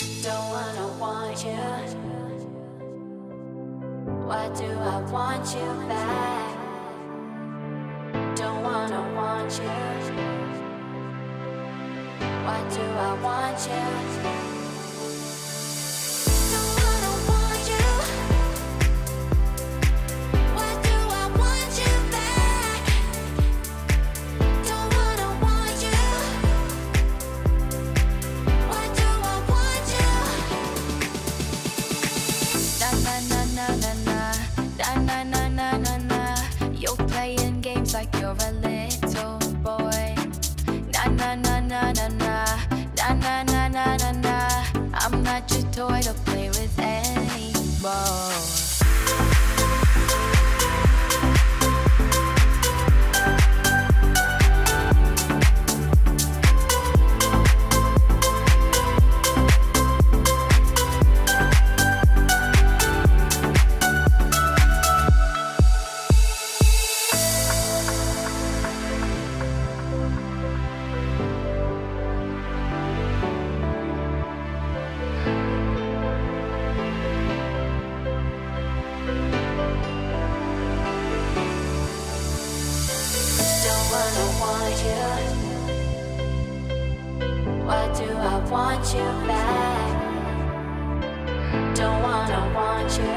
Don't wanna want you. Why do I want you back? Don't wanna want you. Why do I want you? Don't wanna want you. Why do I want you back? Don't wanna want you. Why do I want you? Na na na na na na, na na na na na na. You're playing games like you're a little boy. Na na na na na na, na na na na na na. I'm not your toy to play with anymore. Don't wanna want you. Why do I want you back? Don't wanna want you.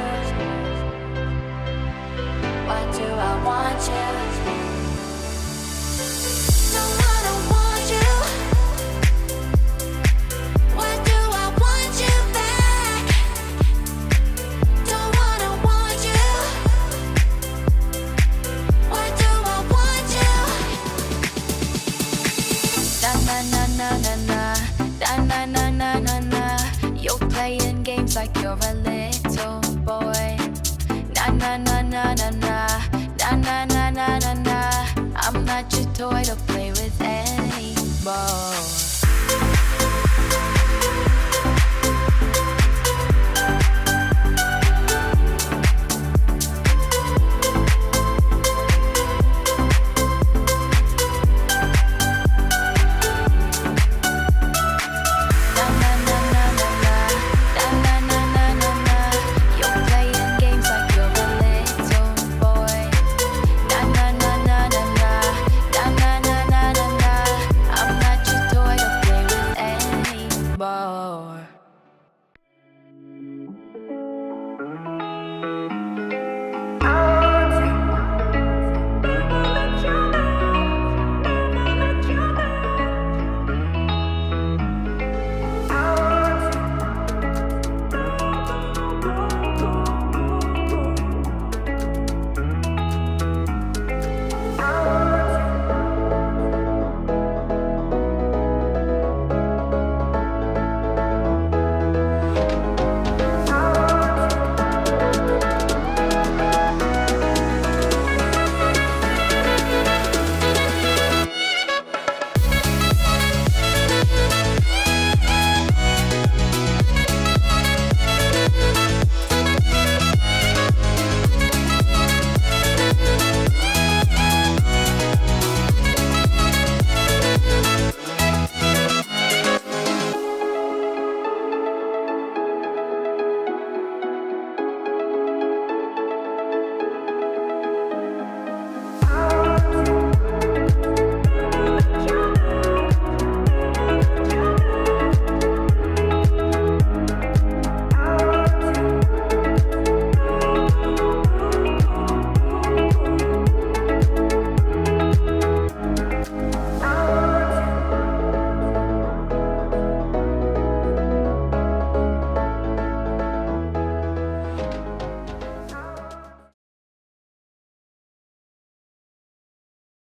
Why do I want you? Don't wanna want you. Why do I want you back? Don't wanna want you. Why do I want you? Na na na na na na, na na na na na na. You're playing games like you're a